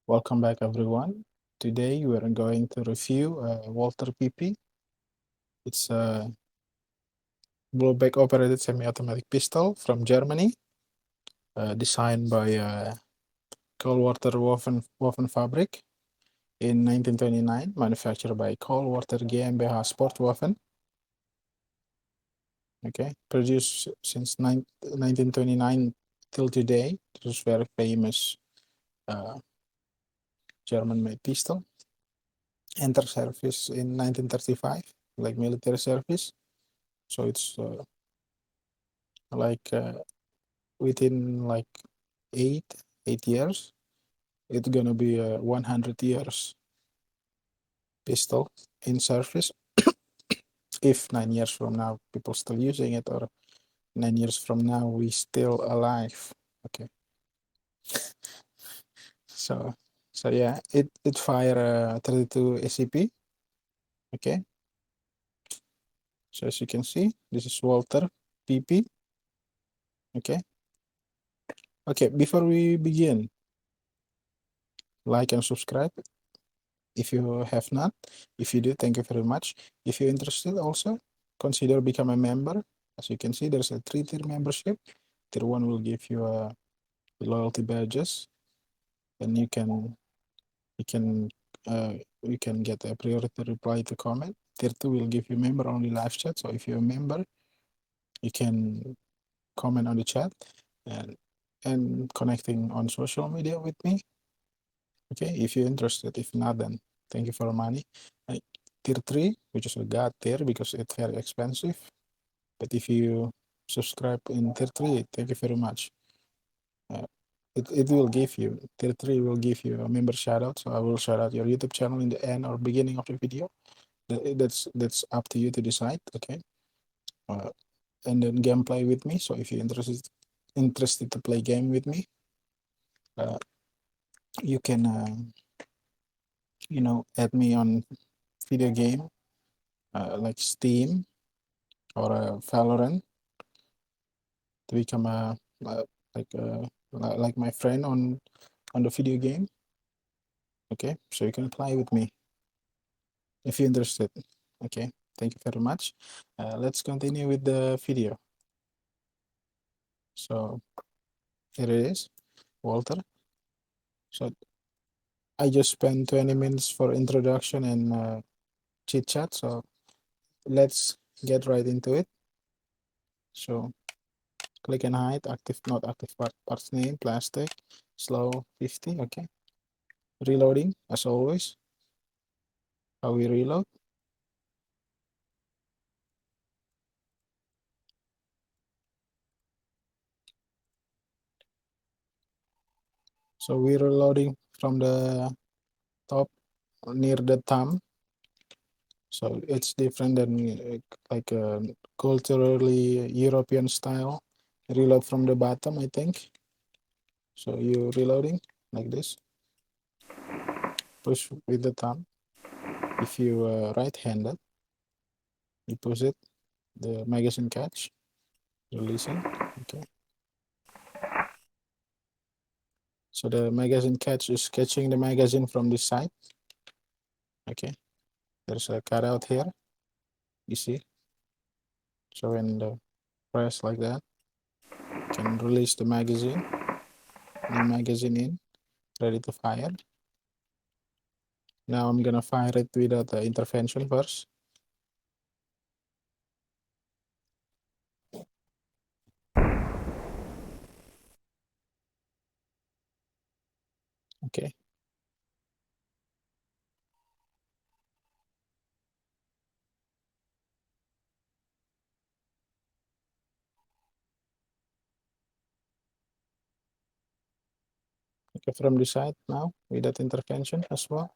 Welcome back, everyone. Today we are going to review Walther PP. It's a blowback operated semi-automatic pistol from Germany, designed by Walther Waffenfabrik in 1929, manufactured by Walther GmbH Sportwaffen. Okay, produced since 1929 till today. It was very famous German-made pistol. Enter service in 1935, like military service. So it's within like eight years, it's gonna be a 100 years pistol in service. If 9 years from now people still using it, or 9 years from now we still alive. Okay. So yeah, it fire 32 SCP. Okay. So as you can see, this is Walther PP. Okay. Okay, before we begin, like and subscribe if you have not. If you do, thank you very much. If you're interested, also consider become a member. As you can see, there's a 3-tier membership. Tier 1 will give you loyalty badges, and you can get a priority reply to comment. Tier 2 will give you member only live chat. So if you're a member, you can comment on the chat and connecting on social media with me. Okay, if you're interested. If not, then thank you for the money. Tier 3, which is a god tier because it's very expensive. But if you subscribe in tier 3, thank you very much. It will give you, tier 3 will give you a member shout out. So I will shout out your YouTube channel in the end or beginning of the video. That's up to you to decide. Okay. And then gameplay with me. So if you're interested to play game with me, you can add me on video game like Steam or Valorant to become like my friend on the video game. Okay, so you can apply with me if you're interested. Okay, thank you very much. Let's continue with the video. So here it is, Walther. So I just spent 20 minutes for introduction and chit chat. So let's get right into it. So click and hide, active, not active parts name, plastic, slow 50. Okay, reloading as always. How we reload. So we're reloading from the top near the thumb. So it's different than like a culturally European style reload from the bottom, I think. So you reloading like this, push with the thumb. If you right-handed, you push it, the magazine catch, releasing. Okay. So the magazine catch is catching the magazine from this side. Okay. There's a cutout here. You see. So when the press like that, you can release the magazine. New magazine in, ready to fire. Now I'm gonna fire it without the intervention first. Okay. Okay, from the side now without intervention as well.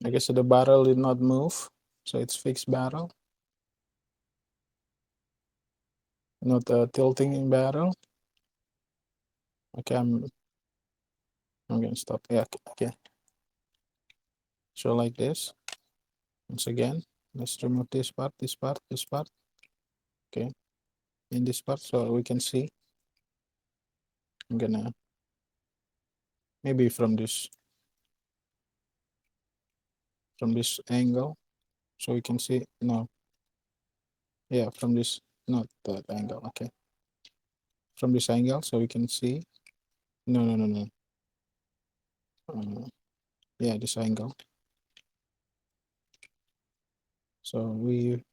I guess the barrel did not move, so it's fixed barrel, not a tilting in barrel. Okay, I'm gonna stop. Yeah, okay. So like this, once again, Let's remove this part, this part, this part. Okay, in this part, so we can see. I'm gonna maybe from this angle, so we can see. No, yeah, from this, not that angle. Okay, from this angle, so we can see. No, no, no, no. Yeah, this angle. So we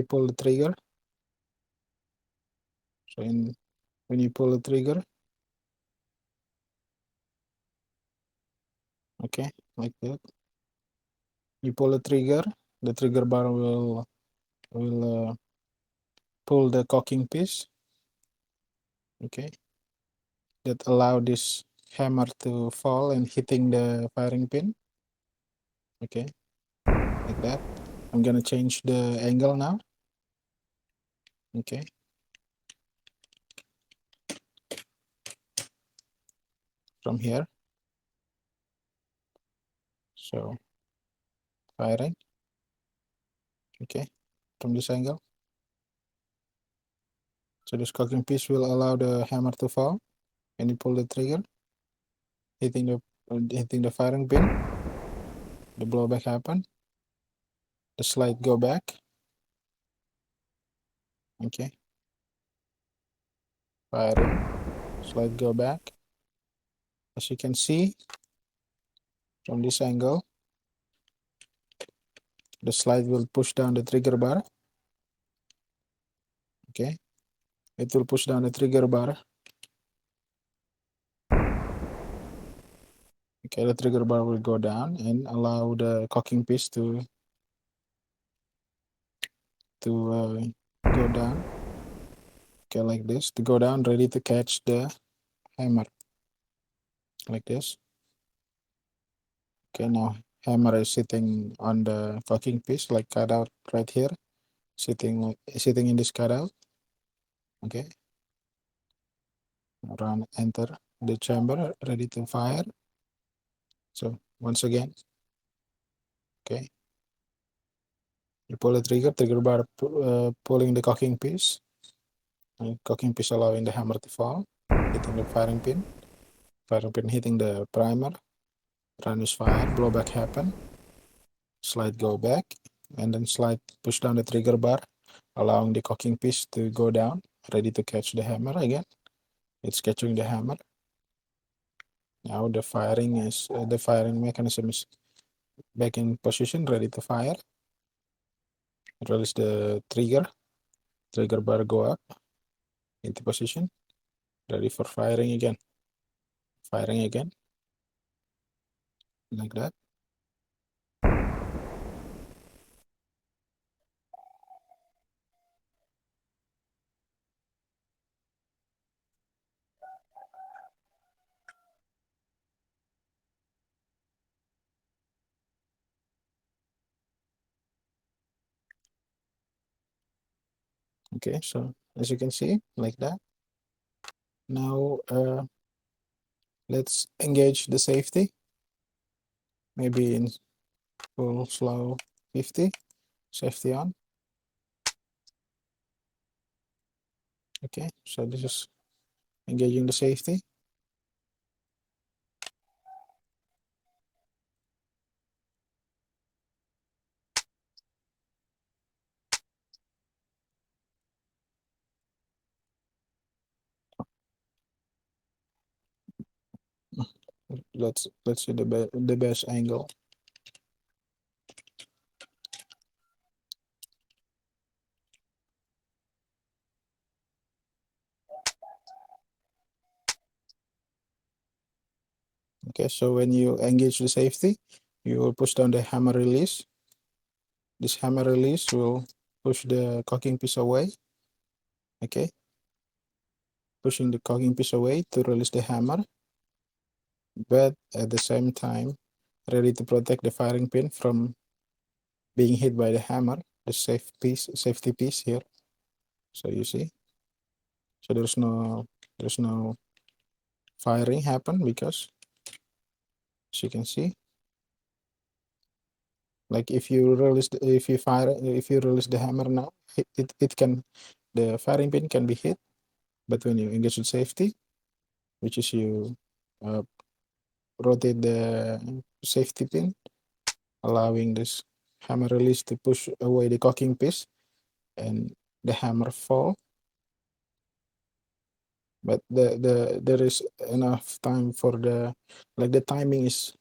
pull the trigger. So when you pull the trigger, okay, like that. You pull the trigger bar will pull the cocking piece. Okay, that allow this hammer to fall and hitting the firing pin. Okay, like that. I'm gonna change the angle now. Okay. From here. So firing. Okay. From this angle. So this cocking piece will allow the hammer to fall when you pull the trigger, hitting the firing pin. The blowback happen. The slide go back. Okay. Firing. Slide go back. As you can see from this angle, the slide will push down the trigger bar. Okay. It will push down the trigger bar. Okay, the trigger bar will go down and allow the cocking piece to go down. Okay, like this, to go down, ready to catch the hammer, like this. Okay, now hammer is sitting on the cocking piece, like cutout right here, sitting in this cutout. Okay, run, enter the chamber, ready to fire. So once again, okay, you pull the trigger bar pulling the cocking piece, and cocking piece allowing the hammer to fall, hitting the firing pin hitting the primer. Run is fire, blowback happen, slide go back, and then slide push down the trigger bar, allowing the cocking piece to go down, ready to catch the hammer again. It's catching the hammer. Now the firing mechanism is back in position, ready to fire. Release the trigger bar go up into position, ready for firing again. Firing again, like that. Okay, so as you can see, like that. Now let's engage the safety, maybe in full slow 50, safety on. Okay, so this is engaging the safety. Let's see the best angle. Okay, so when you engage the safety, you will push down the hammer release. This hammer release will push the cocking piece away. Okay, pushing the cocking piece away to release the hammer, but at the same time, ready to protect the firing pin from being hit by the hammer, the safety piece here. So you see, so there's no firing happen because, as you can see, Like if you release, if you release the hammer now, it can, the firing pin can be hit. But when you engage with safety, which is you uh, rotate the safety pin, allowing this hammer release to push away the cocking piece, and the hammer fall. But there is enough time for the, like the timing is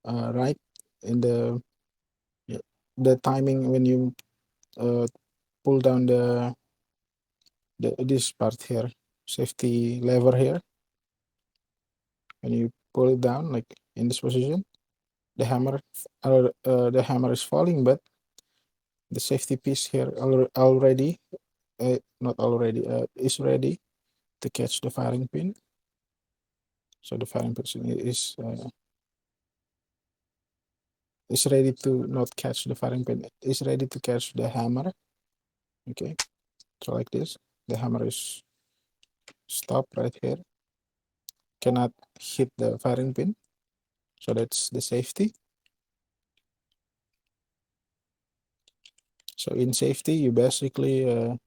right in the timing when you pull down the this part here, safety lever here. When you pull it down, like in this position, the hammer is falling, but the safety piece here already not already is ready to catch the firing pin. So the firing pin is ready to not catch the firing pin, is ready to catch the hammer. Okay, so like this, the hammer is stopped right here, cannot hit the firing pin. So that's the safety. So in safety, you basically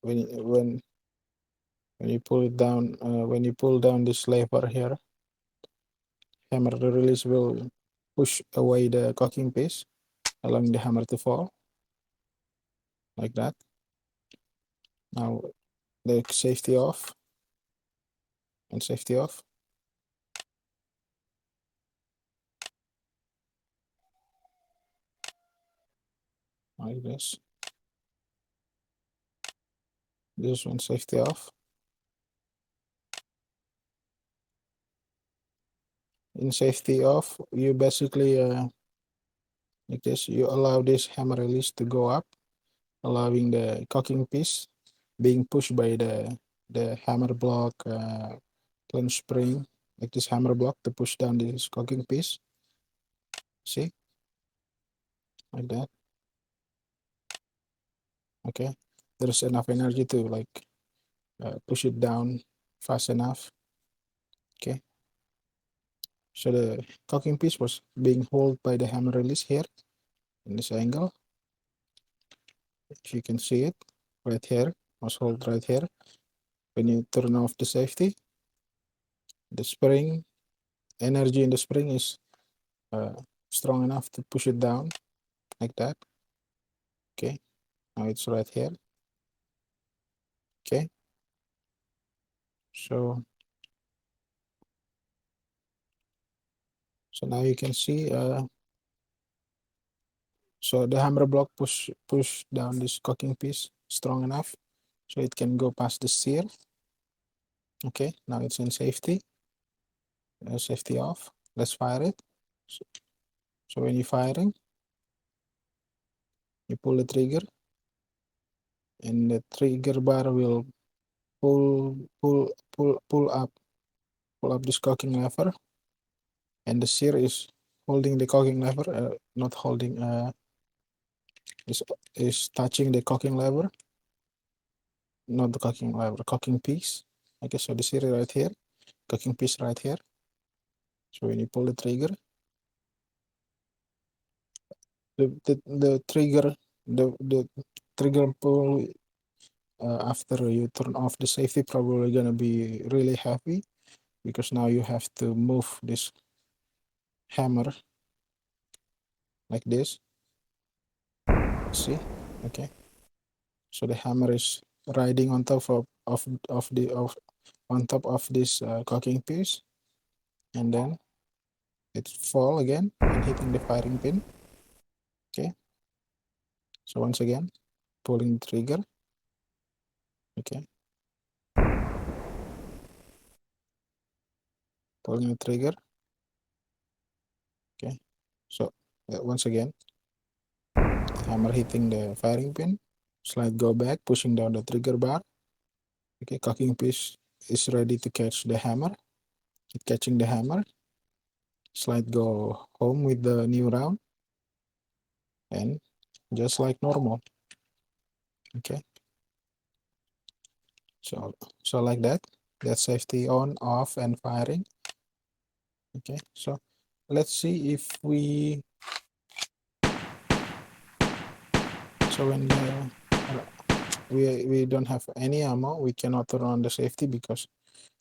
when you pull it down, when you pull down this lever here, hammer release will push away the cocking piece, allowing the hammer to fall like that. Now the safety off and safety off. Like this. This one safety off. In safety off, you basically like this, you allow this hammer release to go up, allowing the cocking piece being pushed by the hammer block clench spring, like this hammer block to push down this cocking piece. See, like that. Okay, there's enough energy to like push it down fast enough. Okay, so the cocking piece was being held by the hammer release here in this angle. If you can see it right here, was held right here. When you turn off the safety, the spring energy in the spring is strong enough to push it down like that. Okay, now it's right here. Okay, so now you can see so the hammer block push down this cocking piece strong enough so it can go past the seal. Okay, now it's in safety. Safety off. Let's fire it. So when you're firing, you pull the trigger, and the trigger bar will pull up this cocking lever, and the sear is holding the cocking lever, not holding, is touching the cocking lever, not the cocking lever, cocking piece. Okay, so the sear right here, cocking piece right here. So when you pull the trigger, the trigger, the trigger pull after you turn off the safety probably gonna be really heavy, because now you have to move this hammer like this. See, okay, so the hammer is riding on top of on top of this cocking piece, and then it fall again and hitting the firing pin. Okay, so once again pulling the trigger. Okay, pulling the trigger. Okay, so once again hammer hitting the firing pin, slide go back, pushing down the trigger bar. Okay, cocking piece is ready to catch the hammer. It catching the hammer, slide go home with the new round, and just like normal. Okay, so like that, that's safety on, off, and firing. Okay, so let's see if we, so when the, we don't have any ammo, we cannot turn on the safety because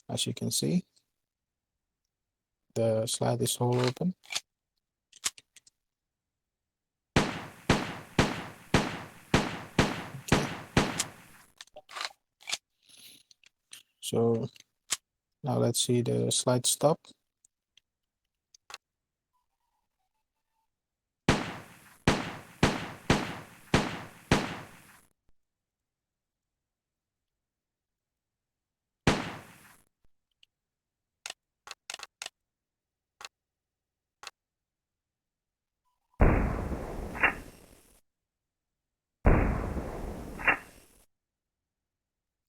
as you can see, the slide is all open. Okay. So now let's see the slide stop.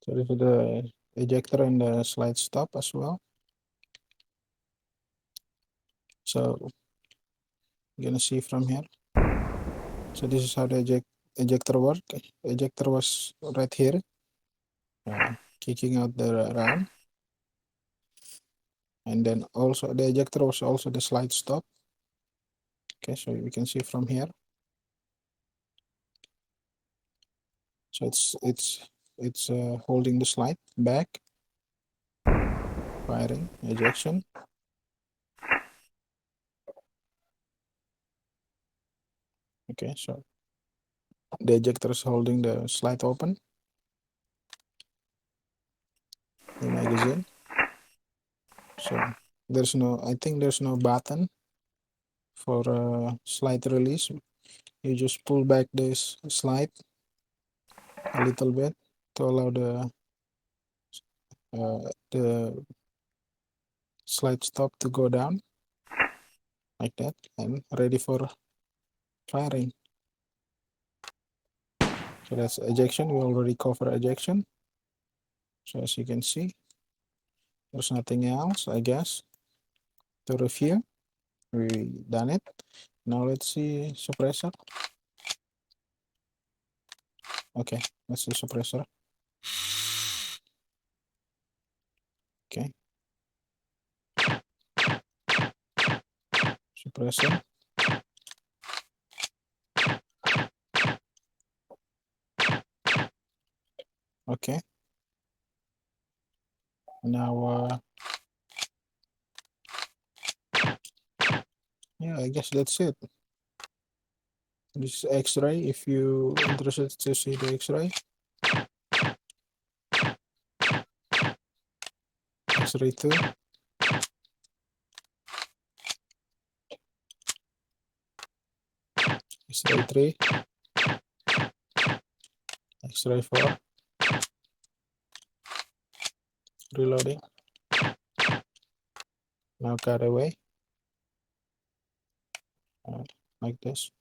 So this is the ejector and the slide stop as well. So you're gonna see from here. So this is how the ejector work. Ejector was right here, kicking out the round. And then also the ejector was also the slide stop. Okay, so you can see from here. So it's holding the slide back, firing, ejection. Okay, so the ejector is holding the slide open, the magazine. So there's no, I think there's no button for slide release. You just pull back this slide a little bit to allow the slide stop to go down like that and ready for firing. So that's ejection. We already covered ejection. So as you can see, there's nothing else, I guess, to review. We done it. Now let's see suppressor. Okay, let's see suppressor. Okay. Suppressor. Okay. Now, yeah, I guess that's it. This is X-ray. If you interested to see the X-ray, X-ray 2, X-ray 3, X-ray 4, reloading. Now cut away, like this.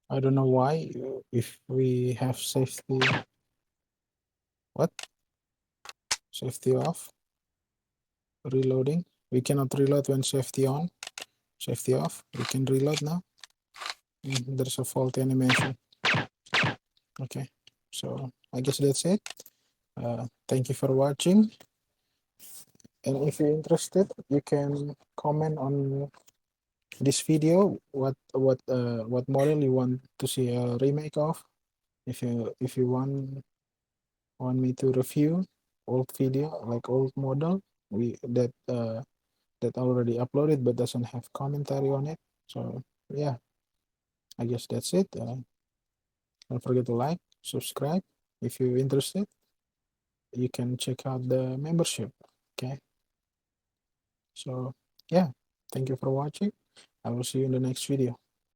I don't know why, if we have safety, what? Safety off, reloading. We cannot reload when safety on, safety off. We can reload now. There's a faulty animation. Okay, so I guess that's it. Thank you for watching. And if you're interested, you can comment on this video what model you want to see a remake of. If you want me to review old video like old model that already uploaded but doesn't have commentary on it. So yeah, I guess that's it. Don't forget to like, subscribe. If you're interested, you can check out the membership. Okay, so yeah, thank you for watching. I will see you in the next video.